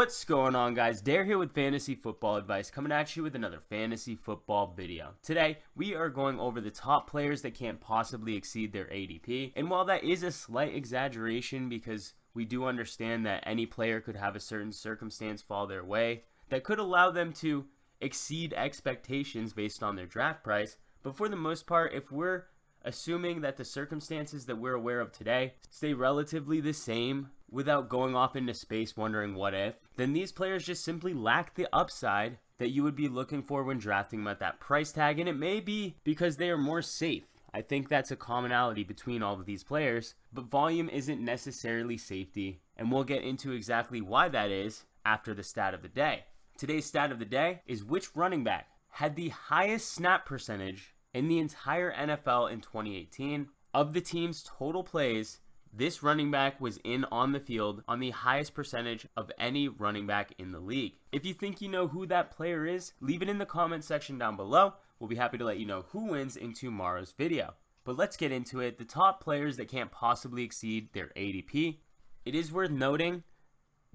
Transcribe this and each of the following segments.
What's going on, guys? Dare here with Fantasy Football Advice, coming at you with another fantasy football video. Today, we are going over the top players that can't possibly exceed their ADP. And while that is a slight exaggeration because we do understand that any player could have a certain circumstance fall their way that could allow them to exceed expectations based on their draft price, but for the most part, if we're assuming that the circumstances that we're aware of today stay relatively the same without going off into space wondering what if, then these players just simply lack the upside that you would be looking for when drafting them at that price tag, and it may be because they are more safe. I think that's a commonality between all of these players, but volume isn't necessarily safety, and we'll get into exactly why that is after the stat of the day. Today's stat of the day is which running back had the highest snap percentage in the entire NFL in 2018. Of the team's total plays, this running back was in on the field on the highest percentage of any running back in the league. If you think you know who that player is, leave it in the comment section down below. We'll be happy to let you know who wins in tomorrow's video. But let's get into it. The top players that can't possibly exceed their ADP. It is worth noting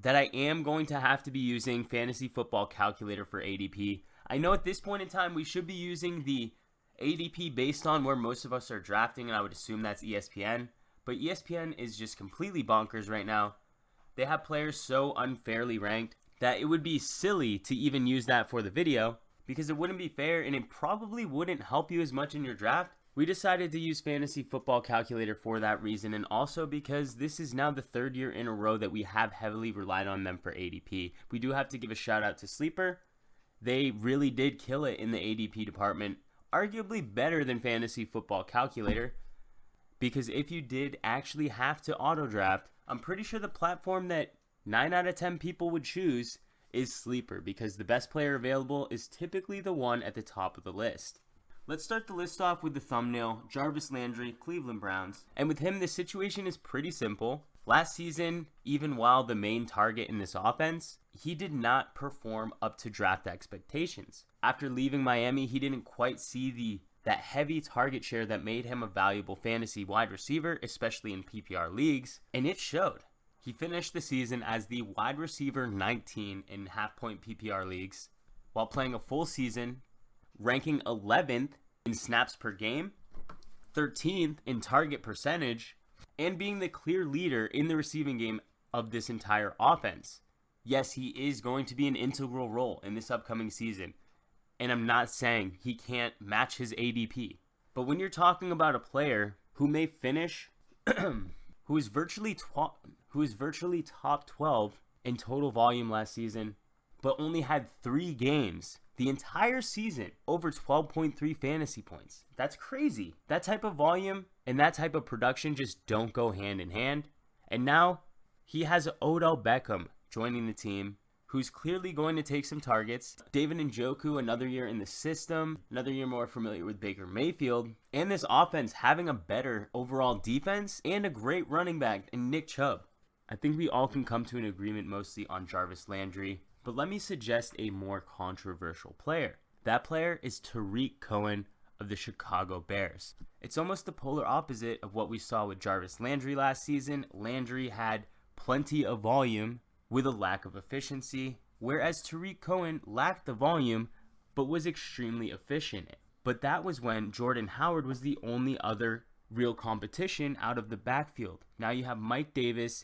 that I am going to have to be using Fantasy Football Calculator for ADP. I know at this point in time we should be using the ADP based on where most of us are drafting, and I would assume that's ESPN. But ESPN is just completely bonkers right now. They have players so unfairly ranked that it would be silly to even use that for the video because it wouldn't be fair and it probably wouldn't help you as much in your draft. We decided to use Fantasy Football Calculator for that reason, and also because this is now the third year in a row that we have heavily relied on them for ADP. We do have to give a shout out to Sleeper. They really did kill it in the ADP department. Arguably better than Fantasy Football Calculator, because if you did actually have to auto draft, I'm pretty sure the platform that 9 out of 10 people would choose is Sleeper, because the best player available is typically the one at the top of the list. Let's start the list off with the thumbnail, Jarvis Landry, Cleveland Browns. And with him, the situation is pretty simple. Last season, even while the main target in this offense, he did not perform up to draft expectations. After leaving Miami, he didn't quite see that heavy target share that made him a valuable fantasy wide receiver, especially in PPR leagues, and it showed. He finished the season as the wide receiver 19 in half-point PPR leagues, while playing a full season, ranking 11th in snaps per game, 13th in target percentage, and being the clear leader in the receiving game of this entire offense. Yes, he is going to be an integral role in this upcoming season, and I'm not saying he can't match his ADP. But when you're talking about a player who may finish, who is virtually top 12 in total volume last season, but only had 3 games the entire season over 12.3 fantasy points. That's crazy. That type of volume and that type of production just don't go hand in hand. And now he has Odell Beckham joining the team, who's clearly going to take some targets. David Njoku, another year in the system, another year more familiar with Baker Mayfield, and this offense having a better overall defense and a great running back in Nick Chubb. I think we all can come to an agreement mostly on Jarvis Landry, but let me suggest a more controversial player. That player is Tarik Cohen of the Chicago Bears. It's almost the polar opposite of what we saw with Jarvis Landry last season. Landry had plenty of volume with a lack of efficiency, whereas Tarik Cohen lacked the volume but was extremely efficient. But that was when Jordan Howard was the only other real competition out of the backfield. Now you have Mike Davis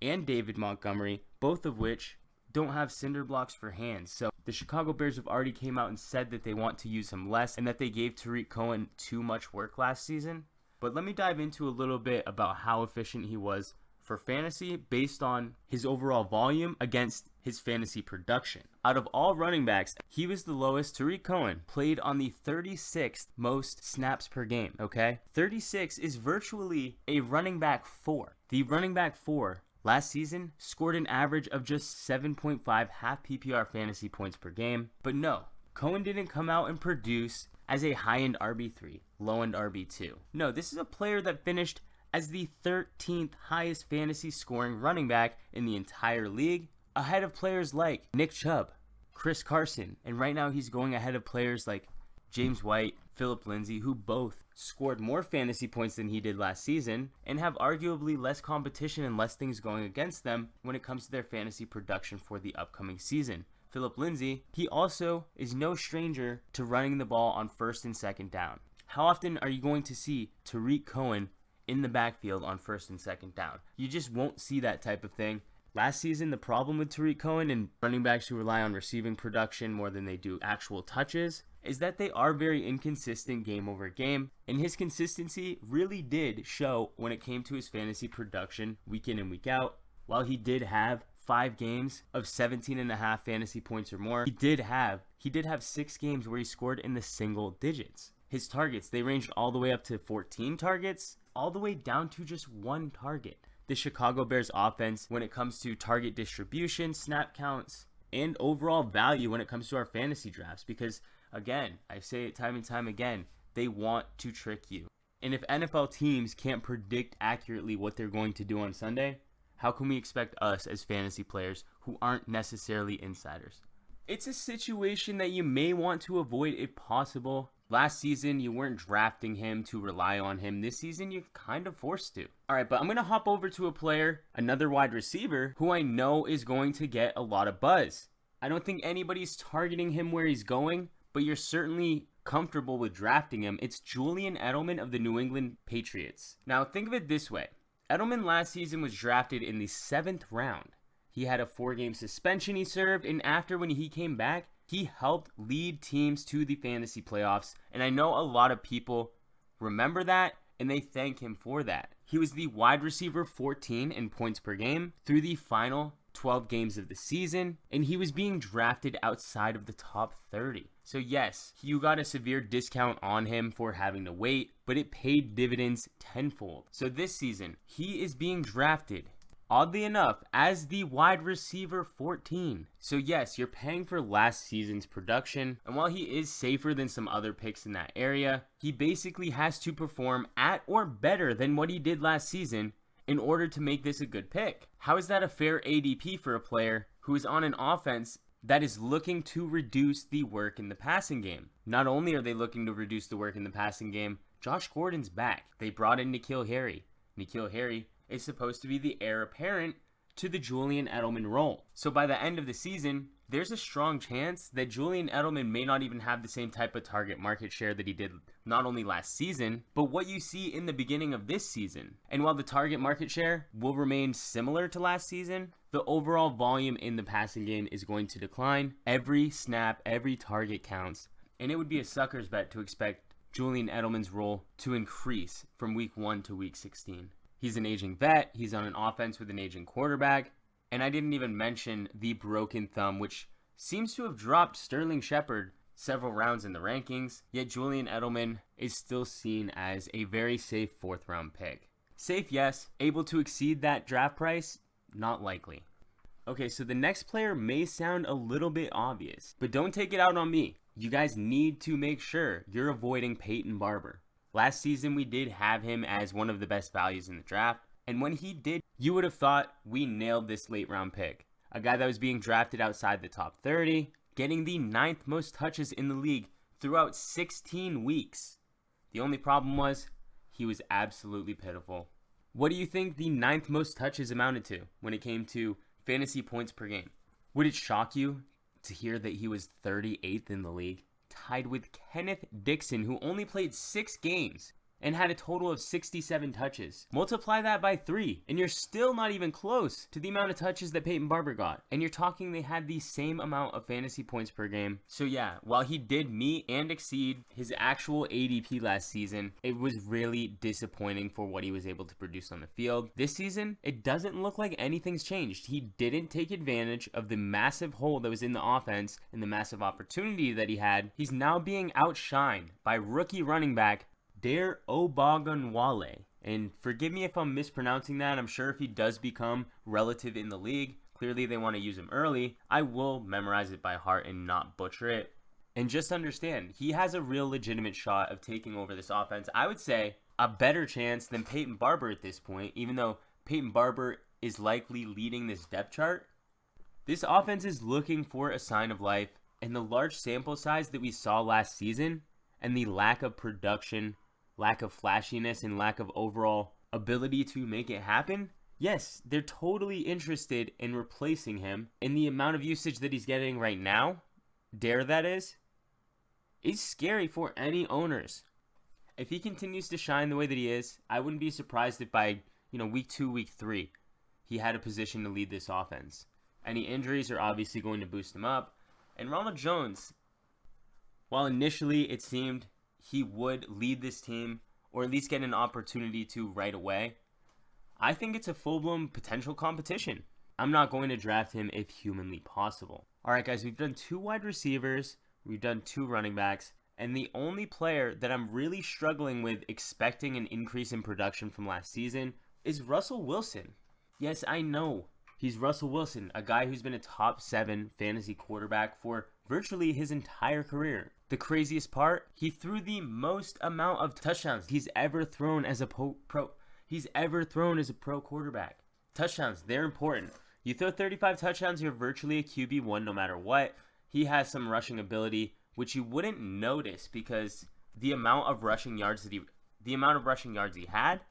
and David Montgomery, both of which don't have cinder blocks for hands. So the Chicago Bears have already came out and said that they want to use him less and that they gave Tarik Cohen too much work last season. But let me dive into a little bit about how efficient he was for fantasy based on his overall volume against his fantasy production. Out of all running backs, he was the lowest. Tarik Cohen played on the 36th most snaps per game, okay? 36 is virtually a running back 4. The running back 4 last season scored an average of just 7.5 half PPR fantasy points per game. But no, Cohen didn't come out and produce as a high-end RB3, low-end RB2. No, this is a player that finished as the 13th highest fantasy scoring running back in the entire league, ahead of players like Nick Chubb, Chris Carson, and right now he's going ahead of players like James White, Phillip Lindsay, who both scored more fantasy points than he did last season and have arguably less competition and less things going against them when it comes to their fantasy production for the upcoming season. Phillip Lindsay, he also is no stranger to running the ball on first and second down. How often are you going to see Tarik Cohen in the backfield on first and second down? You just won't see that type of thing. Last season, the problem with Tarik Cohen and running backs who rely on receiving production more than they do actual touches is that they are very inconsistent game over game, and his consistency really did show when it came to his fantasy production week in and week out. While he did have 5 games of 17.5 fantasy points or more, he did have 6 games where he scored in the single digits. His targets, they ranged all the way up to 14 targets, all the way down to just 1 target. The Chicago Bears offense, when it comes to target distribution, snap counts, and overall value when it comes to our fantasy drafts, because again, I say it time and time again, they want to trick you. And if NFL teams can't predict accurately what they're going to do on Sunday, how can we expect us as fantasy players who aren't necessarily insiders? It's a situation that you may want to avoid if possible. Last season, you weren't drafting him to rely on him. This season, you're kind of forced to. All right, but I'm going to hop over to a player, another wide receiver, who I know is going to get a lot of buzz. I don't think anybody's targeting him where he's going, but you're certainly comfortable with drafting him. It's Julian Edelman of the New England Patriots. Now, think of it this way. Edelman last season was drafted in the 7th round. He had a 4-game suspension he served, and after when he came back, he helped lead teams to the fantasy playoffs, and I know a lot of people remember that, and they thank him for that. He was the wide receiver 14 in points per game through the final 12 games of the season, and he was being drafted outside of the top 30. So yes, you got a severe discount on him for having to wait, but it paid dividends tenfold. So this season, he is being drafted, oddly enough, as the wide receiver 14. So yes, you're paying for last season's production, and while he is safer than some other picks in that area, he basically has to perform at or better than what he did last season in order to make this a good pick. How is that a fair ADP for a player who is on an offense that is looking to reduce the work in the passing game? Not only are they looking to reduce the work in the passing game, Josh Gordon's back. They brought in N'Keal Harry. N'Keal Harry is supposed to be the heir apparent to the Julian Edelman role. So by the end of the season, there's a strong chance that Julian Edelman may not even have the same type of target market share that he did not only last season, but what you see in the beginning of this season. And while the target market share will remain similar to last season, the overall volume in the passing game is going to decline. Every snap, every target counts, and it would be a sucker's bet to expect Julian Edelman's role to increase from week 1 to week 16. He's an aging vet, he's on an offense with an aging quarterback, and I didn't even mention the broken thumb, which seems to have dropped Sterling Shepard several rounds in the rankings, yet Julian Edelman is still seen as a very safe 4th round pick. Safe, yes. Able to exceed that draft price? Not likely. Okay, so the next player may sound a little bit obvious, but don't take it out on me. You guys need to make sure you're avoiding Peyton Barber. Last season, we did have him as one of the best values in the draft, and when he did, you would have thought we nailed this late round pick. A guy that was being drafted outside the top 30, getting the 9th most touches in the league throughout 16 weeks. The only problem was, he was absolutely pitiful. What do you think the 9th most touches amounted to when it came to fantasy points per game? Would it shock you to hear that he was 38th in the league? Tied with Kenneth Dixon, who only played 6 games and had a total of 67 touches. Multiply that by 3, and you're still not even close to the amount of touches that Peyton Barber got. And you're talking they had the same amount of fantasy points per game. So yeah, while he did meet and exceed his actual ADP last season, it was really disappointing for what he was able to produce on the field. This season, it doesn't look like anything's changed. He didn't take advantage of the massive hole that was in the offense and the massive opportunity that he had. He's now being outshined by rookie running back Dare Obagunwale. And forgive me if I'm mispronouncing that. I'm sure if he does become relative in the league, clearly they want to use him early, I will memorize it by heart and not butcher it. And just understand, he has a real legitimate shot of taking over this offense. I would say a better chance than Peyton Barber at this point, even though Peyton Barber is likely leading this depth chart. This offense is looking for a sign of life, and the large sample size that we saw last season and the lack of production, lack of flashiness, and lack of overall ability to make it happen, yes, they're totally interested in replacing him. And the amount of usage that he's getting right now, that is scary for any owners. If he continues to shine the way that he is, I wouldn't be surprised if by, week 2, week 3, he had a position to lead this offense. Any injuries are obviously going to boost him up. And Ronald Jones, while initially it seemed he would lead this team or at least get an opportunity to right away, I think it's a full-blown potential competition. I'm not going to draft him if humanly possible. All right, guys, we've done 2 wide receivers, we've done 2 running backs, and the only player that I'm really struggling with expecting an increase in production from last season is Russell Wilson. Yes, I know. He's Russell Wilson, a guy who's been a top 7 fantasy quarterback for virtually his entire career. The craziest part, he threw the most amount of touchdowns he's ever thrown as a pro quarterback. Touchdowns, they're important. You throw 35 touchdowns, you're virtually a QB1 no matter what. He has some rushing ability, which you wouldn't notice because the amount of rushing yards he had.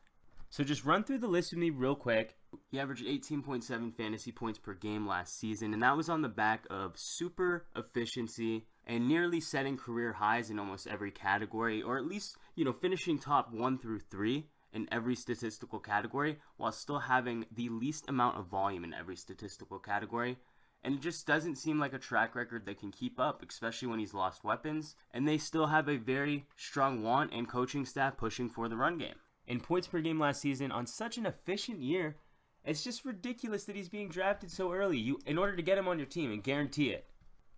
So just run through the list with me real quick. He averaged 18.7 fantasy points per game last season, and that was on the back of super efficiency and nearly setting career highs in almost every category, or at least, finishing top 1 through 3 in every statistical category while still having the least amount of volume in every statistical category. And it just doesn't seem like a track record that can keep up, especially when he's lost weapons, and they still have a very strong want and coaching staff pushing for the run game. In points per game last season on such an efficient year, it's just ridiculous that he's being drafted so early. In order to get him on your team and guarantee it,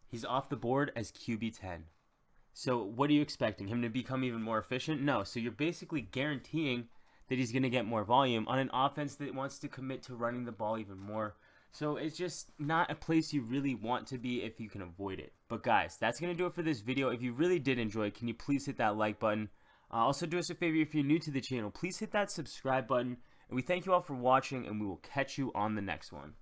he's off the board as QB10. So what are you expecting? Him to become even more efficient? No. So you're basically guaranteeing that he's going to get more volume on an offense that wants to commit to running the ball even more. So it's just not a place you really want to be if you can avoid it. But guys, that's going to do it for this video. If you really did enjoy it, can you please hit that like button? Also do us a favor, if you're new to the channel, please hit that subscribe button. And we thank you all for watching, and we will catch you on the next one.